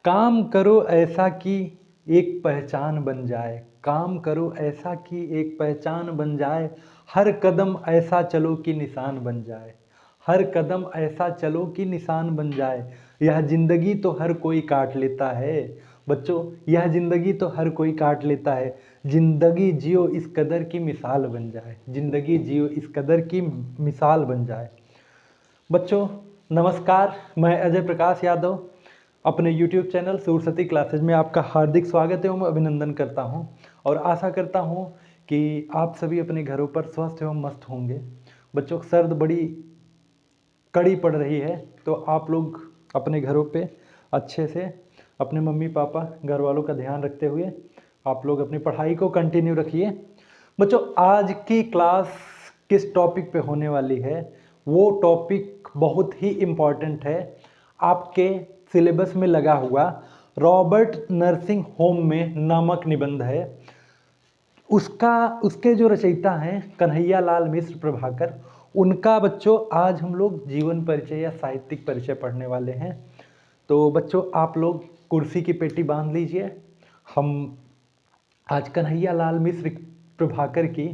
काम करो ऐसा कि एक पहचान बन जाए, काम करो ऐसा कि एक पहचान बन जाए, हर कदम ऐसा चलो कि निशान बन जाए, हर कदम ऐसा चलो कि निशान बन जाए। यह ज़िंदगी तो हर कोई काट लेता है। बच्चों, यह ज़िंदगी तो हर कोई काट लेता है, ज़िंदगी जियो इस कदर की मिसाल बन जाए, ज़िंदगी जियो इस कदर की मिसाल बन जाए। बच्चों नमस्कार, मैं अजय प्रकाश यादव अपने YouTube चैनल सरस्वती क्लासेज में आपका हार्दिक स्वागत एवं अभिनंदन करता हूं और आशा करता हूं कि आप सभी अपने घरों पर स्वस्थ एवं मस्त होंगे। बच्चों, सर्द बड़ी कड़ी पड़ रही है, तो आप लोग अपने घरों पे अच्छे से अपने मम्मी पापा घर वालों का ध्यान रखते हुए आप लोग अपनी पढ़ाई को कंटिन्यू रखिए। बच्चों, आज की क्लास किस टॉपिक पे होने वाली है, वो टॉपिक बहुत ही इम्पॉर्टेंट है। आपके सिलेबस में लगा हुआ रॉबर्ट नर्सिंग होम में नामक निबंध है, उसके जो रचयिता हैं कन्हैया लाल मिश्र प्रभाकर, उनका बच्चों आज हम लोग जीवन परिचय या साहित्यिक परिचय पढ़ने वाले हैं। तो बच्चों, आप लोग कुर्सी की पेटी बांध लीजिए। हम आज कन्हैया लाल मिश्र प्रभाकर की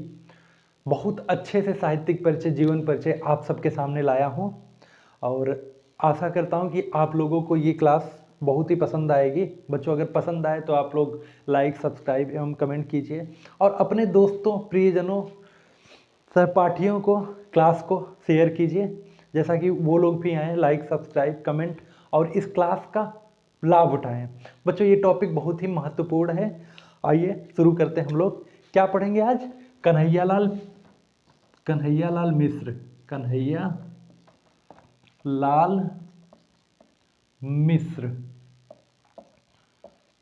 बहुत अच्छे से साहित्यिक परिचय, जीवन परिचय आप सबके सामने लाया हूँ और आशा करता हूँ कि आप लोगों को ये क्लास बहुत ही पसंद आएगी। बच्चों, अगर पसंद आए तो आप लोग लाइक, सब्सक्राइब एवं कमेंट कीजिए और अपने दोस्तों, प्रियजनों, सहपाठियों को क्लास को शेयर कीजिए, जैसा कि वो लोग भी आएँ, लाइक, सब्सक्राइब, कमेंट और इस क्लास का लाभ उठाएं। बच्चों, ये टॉपिक बहुत ही महत्वपूर्ण है। आइए शुरू करते हैं। हम लोग क्या पढ़ेंगे आज? कन्हैया लाल मिश्र, कन्हैया लाल मिश्र,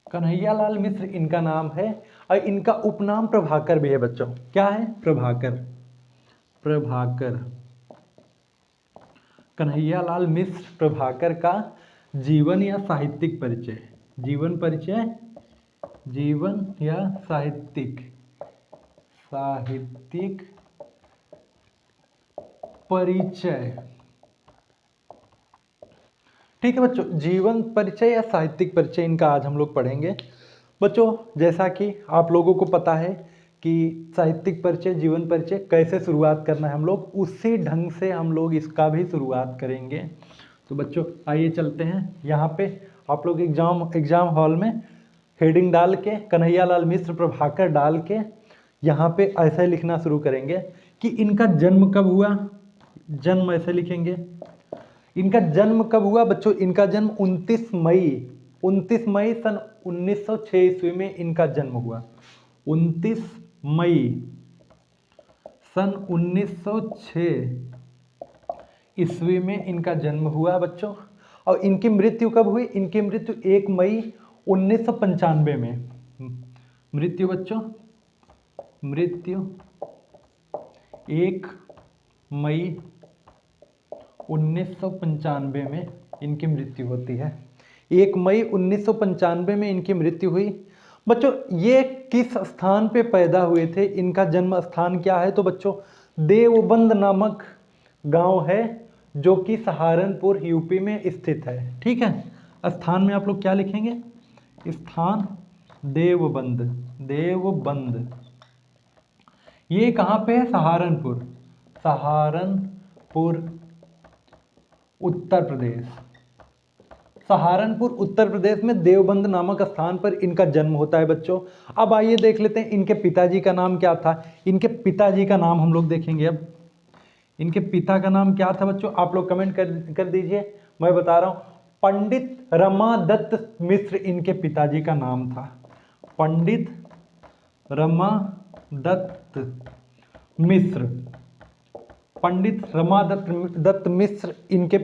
कन्हैया लाल मिश्र इनका नाम है और इनका उपनाम प्रभाकर भी है। बच्चों, क्या है? प्रभाकर, प्रभाकर। कन्हैया लाल मिश्र प्रभाकर का जीवन या साहित्यिक परिचय, जीवन परिचय, जीवन या साहित्यिक परिचय। ठीक है बच्चों, जीवन परिचय या साहित्यिक परिचय इनका आज हम लोग पढ़ेंगे। बच्चों, जैसा कि आप लोगों को पता है कि साहित्यिक परिचय, जीवन परिचय कैसे शुरुआत करना है, हम लोग उसी ढंग से हम लोग इसका भी शुरुआत करेंगे। तो बच्चों आइए चलते हैं। यहाँ पे आप लोग एग्जाम हॉल में हेडिंग डाल के कन्हैया लाल मिश्र प्रभाकर डाल के यहाँ पे ऐसे लिखना शुरू करेंगे कि इनका जन्म कब हुआ। जन्म ऐसे लिखेंगे, इनका जन्म कब हुआ। बच्चों, इनका जन्म 29 मई सन 1906 ईस्वी में इनका जन्म हुआ। 29 मई सन 1906 ईस्वी में इनका जन्म हुआ बच्चों। और इनकी मृत्यु कब हुई? इनकी मृत्यु 1 मई 1995 में। मृत्यु बच्चों, मृत्यु 1 मई 1995 में इनकी मृत्यु होती है। 1 मई 1995 में इनकी मृत्यु हुई। बच्चों, ये किस स्थान पे पैदा हुए थे? इनका जन्म स्थान क्या है? तो बच्चों, देवबंद नामक गांव है जो कि सहारनपुर यूपी में स्थित है। ठीक है, स्थान में आप लोग क्या लिखेंगे? स्थान देवबंद, देवबंद। ये कहाँ पे है? सहारनपुर, सहारनपुर उत्तर प्रदेश। सहारनपुर उत्तर प्रदेश में देवबंद नामक स्थान पर इनका जन्म होता है बच्चों। अब आइए देख लेते हैं इनके पिताजी का नाम क्या था। इनके पिताजी का नाम हम लोग देखेंगे। अब इनके पिता का नाम क्या था बच्चों? आप लोग कमेंट कर दीजिए, मैं बता रहा हूं। पंडित रमादत्त मिश्र इनके पिताजी का नाम था। पंडित रमादत्त मिश्र, पंडित रमादत्त मिश्र इनके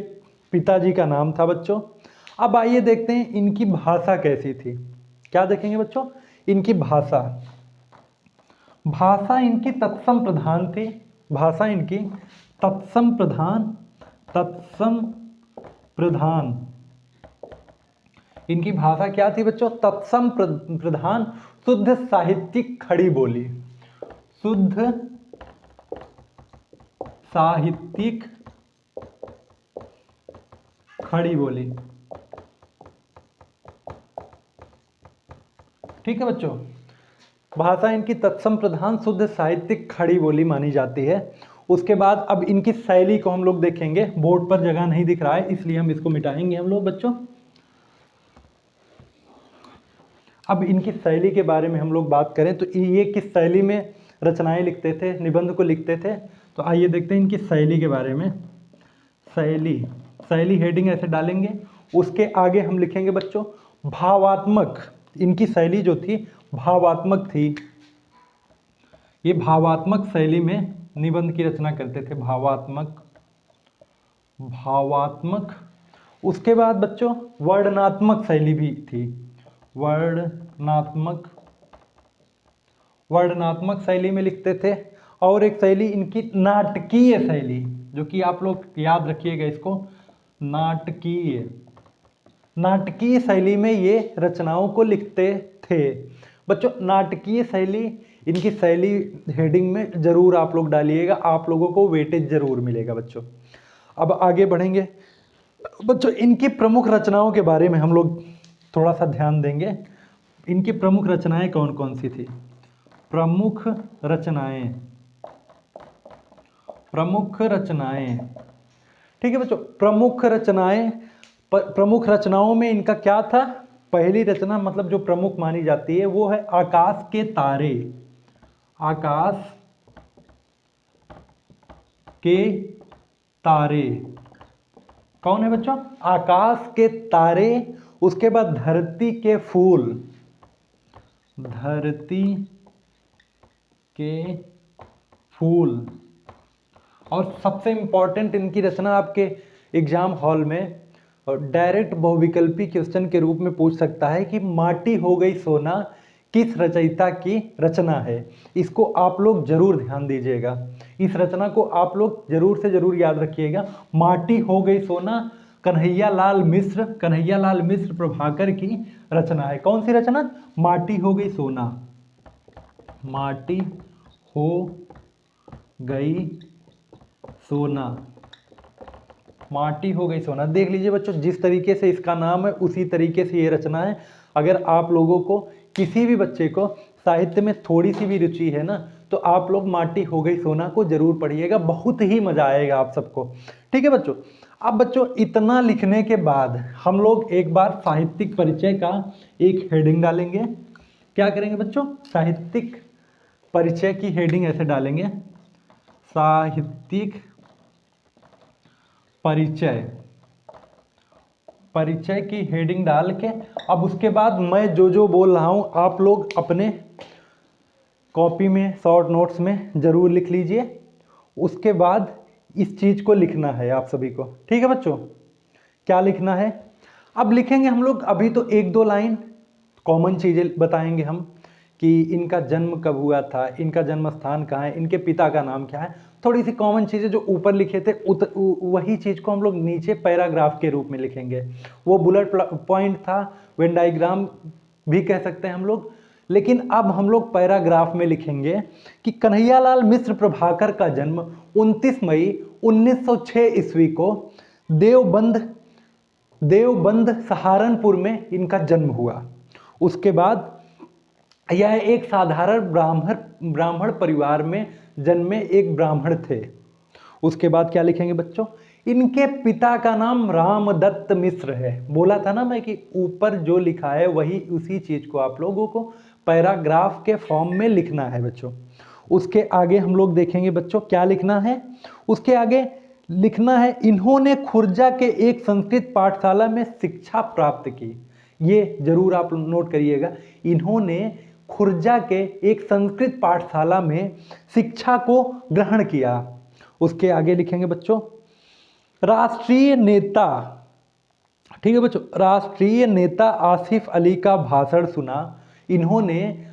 पिताजी का नाम था बच्चों। अब आइए देखते हैं इनकी भाषा कैसी थी। क्या देखेंगे बच्चों? इनकी भाषा, भाषा इनकी तत्सम प्रधान थी। भाषा इनकी तत्सम प्रधान, तत्सम प्रधान। इनकी भाषा क्या थी बच्चों? तत्सम प्रधान, शुद्ध साहित्यिक खड़ी बोली, शुद्ध साहित्यिक खड़ी बोली। ठीक है बच्चों, भाषा इनकी तत्सम प्रधान शुद्ध साहित्यिक खड़ी बोली मानी जाती है। उसके बाद अब इनकी शैली को हम लोग देखेंगे, बोर्ड पर जगह नहीं दिख रहा है इसलिए हम इसको मिटाएंगे हम लोग बच्चों। अब इनकी शैली के बारे में हम लोग बात करें तो ये किस शैली में रचनाएं लिखते थे, निबंध को लिखते थे, तो आइए देखते हैं इनकी शैली के बारे में। शैली हेडिंग ऐसे डालेंगे, उसके आगे हम लिखेंगे बच्चों भावात्मक। इनकी शैली जो थी भावात्मक थी, ये भावात्मक शैली में निबंध की रचना करते थे, भावात्मक। उसके बाद बच्चों वर्णनात्मक शैली भी थी, वर्णनात्मक शैली में लिखते थे। और एक शैली इनकी नाटकीय शैली, जो कि आप लोग याद रखिएगा इसको, नाटकीय शैली में ये रचनाओं को लिखते थे बच्चों। नाटकीय शैली, इनकी शैली हेडिंग में जरूर आप लोग डालिएगा, आप लोगों को वेटेज जरूर मिलेगा बच्चों। अब आगे बढ़ेंगे बच्चों, इनकी प्रमुख रचनाओं के बारे में हम लोग थोड़ा सा ध्यान देंगे। इनकी प्रमुख रचनाएं कौन कौन सी थी? प्रमुख रचनाएं, ठीक है बच्चों। प्रमुख रचनाओं में इनका क्या था? पहली रचना मतलब जो प्रमुख मानी जाती है वो है आकाश के तारे। कौन है बच्चों? आकाश के तारे। उसके बाद धरती के फूल। और सबसे इंपॉर्टेंट इनकी रचना आपके एग्जाम हॉल में डायरेक्ट बहुविकल्पी क्वेश्चन के रूप में पूछ सकता है कि माटी हो गई सोना किस रचयिता की रचना है। इसको आप लोग जरूर ध्यान दीजिएगा, इस रचना को आप लोग जरूर से जरूर याद रखिएगा। माटी हो गई सोना कन्हैया लाल मिश्र प्रभाकर की रचना है। कौन सी रचना? माटी हो गई सोना। माटी हो गई सोना। देख लीजिए बच्चों, जिस तरीके से इसका नाम है उसी तरीके से ये रचना है। अगर आप लोगों को, किसी भी बच्चे को साहित्य में थोड़ी सी भी रुचि है ना, तो आप लोग माटी हो गई सोना को जरूर पढ़िएगा, बहुत ही मजा आएगा आप सबको। ठीक है बच्चों। अब बच्चों इतना लिखने के बाद हम लोग एक बार साहित्यिक परिचय का एक हेडिंग डालेंगे। क्या करेंगे बच्चों? साहित्यिक परिचय की हेडिंग ऐसे डालेंगे, साहित्यिक परिचय की हेडिंग डाल के अब उसके बाद मैं जो बोल रहा हूं आप लोग अपने कॉपी में शॉर्ट नोट्स में जरूर लिख लीजिए। उसके बाद इस चीज को लिखना है आप सभी को। ठीक है बच्चों, क्या लिखना है? अब लिखेंगे हम लोग, अभी तो एक दो लाइन कॉमन चीजें बताएंगे हम कि इनका जन्म कब हुआ था, इनका जन्म स्थान कहाँ है, इनके पिता का नाम क्या है। थोड़ी सी कॉमन चीज़ें जो ऊपर लिखे थे वही चीज़ को हम लोग नीचे पैराग्राफ के रूप में लिखेंगे। वो बुलेट पॉइंट था, वेन डायग्राम भी कह सकते हैं हम लोग, लेकिन अब हम लोग पैराग्राफ में लिखेंगे कि कन्हैयालाल मिश्र प्रभाकर का जन्म 29 मई 1906 ईस्वी को देवबंद सहारनपुर में इनका जन्म हुआ। उसके बाद यह एक साधारण ब्राह्मण परिवार में जन्मे एक ब्राह्मण थे। उसके बाद क्या लिखेंगे बच्चों? इनके पिता का नाम रामदत्त मिश्र है। बोला था ना मैं कि ऊपर जो लिखा है वही उसी चीज को आप लोगों को पैराग्राफ के फॉर्म में लिखना है बच्चों। उसके आगे हम लोग देखेंगे बच्चों क्या लिखना है। उसके आगे लिखना है इन्होंने खुर्जा के एक संस्कृत पाठशाला में शिक्षा प्राप्त की। ये जरूर आप नोट करिएगा, इन्होंने खुर्जा के एक संस्कृत पाठशाला में शिक्षा को ग्रहण किया। उसके आगे लिखेंगे बच्चों राष्ट्रीय नेता, ठीक है बच्चों, राष्ट्रीय नेता आसिफ अली का भाषण सुना। इन्होंने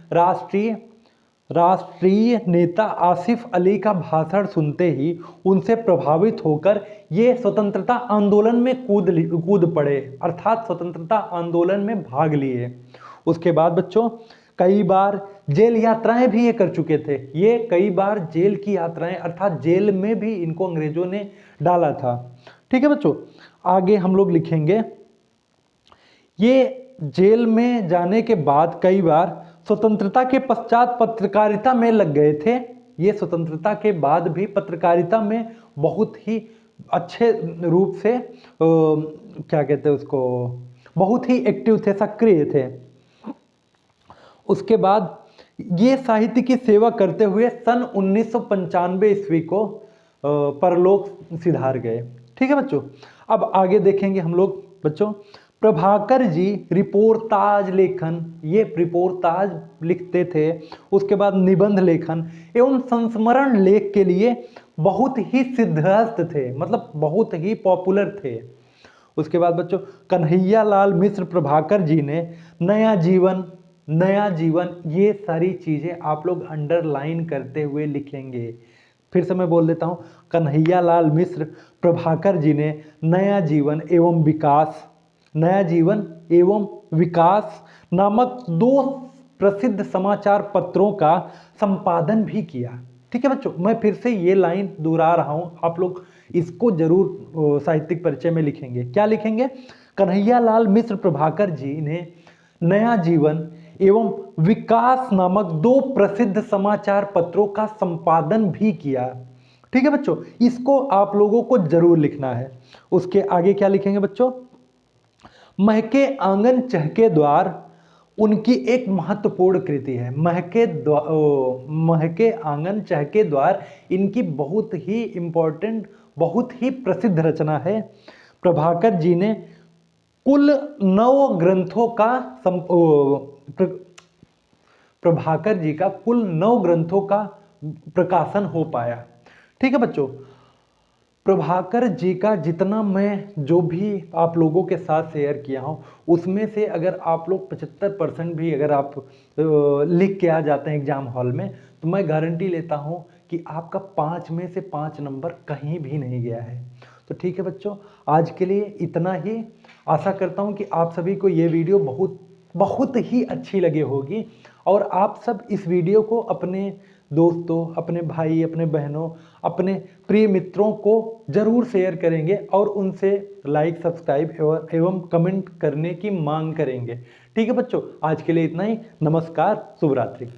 राष्ट्रीय नेता आसिफ अली का भाषण सुनते ही उनसे प्रभावित होकर ये स्वतंत्रता आंदोलन में कूद पड़े, अर्थात स्वतंत्रता आंदोलन में भाग लिए। उसके बाद बच्चों कई बार जेल यात्राएं भी ये कर चुके थे। ये कई बार जेल की यात्राएं, अर्थात जेल में भी इनको अंग्रेजों ने डाला था। ठीक है बच्चों, आगे हम लोग लिखेंगे ये जेल में जाने के बाद कई बार स्वतंत्रता के पश्चात पत्रकारिता में लग गए थे। ये स्वतंत्रता के बाद भी पत्रकारिता में बहुत ही अच्छे रूप से क्या कहते हैं उसको, बहुत ही एक्टिव थे, सक्रिय थे। उसके बाद ये साहित्य की सेवा करते हुए सन 1995 ईस्वी को परलोक सिधार गए। ठीक है बच्चों, अब आगे देखेंगे हम लोग बच्चों। प्रभाकर जी रिपोर्टाज लेखन, ये रिपोर्टाज लिखते थे। उसके बाद निबंध लेखन एवं संस्मरण लेख के लिए बहुत ही सिद्धहस्त थे, मतलब बहुत ही पॉपुलर थे। उसके बाद बच्चों कन्हैया लाल मिश्र प्रभाकर जी ने नया जीवन, नया जीवन, ये सारी चीज़ें आप लोग अंडरलाइन करते हुए लिखेंगे। फिर से मैं बोल देता हूँ, कन्हैया लाल मिश्र प्रभाकर जी ने नया जीवन एवं विकास, नया जीवन एवं विकास नामक 2 प्रसिद्ध समाचार पत्रों का संपादन भी किया। ठीक है बच्चों, मैं फिर से ये लाइन दोहरा रहा हूँ, आप लोग इसको जरूर साहित्यिक परिचय में लिखेंगे। क्या लिखेंगे? कन्हैया लाल मिश्र प्रभाकर जी ने नया जीवन एवं विकास नामक 2 प्रसिद्ध समाचार पत्रों का संपादन भी किया। ठीक है बच्चों, इसको आप लोगों को जरूर लिखना है। उसके आगे क्या लिखेंगे बच्चों? महके आंगन चहके द्वार उनकी एक महत्वपूर्ण कृति है। महके आंगन चहके द्वार इनकी बहुत ही इंपॉर्टेंट, बहुत ही प्रसिद्ध रचना है। प्रभाकर जी ने कुल 9 ग्रंथों का प्रभाकर जी का कुल 9 ग्रंथों का प्रकाशन हो पाया। ठीक है बच्चों, प्रभाकर जी का जितना मैं जो भी आप लोगों के साथ शेयर किया हूँ, उसमें से अगर आप लोग 75% भी अगर आप लिख के आ जाते हैं एग्जाम हॉल में, तो मैं गारंटी लेता हूँ कि आपका 5 में से 5 नंबर कहीं भी नहीं गया है। तो ठीक है बच्चों, आज के लिए इतना ही। आशा करता हूँ कि आप सभी को ये वीडियो बहुत ही अच्छी लगी होगी और आप सब इस वीडियो को अपने दोस्तों, अपने भाई, अपने बहनों, अपने प्रिय मित्रों को जरूर शेयर करेंगे और उनसे लाइक, सब्सक्राइब एवं कमेंट करने की मांग करेंगे। ठीक है बच्चों, आज के लिए इतना ही। नमस्कार, शुभ रात्रि।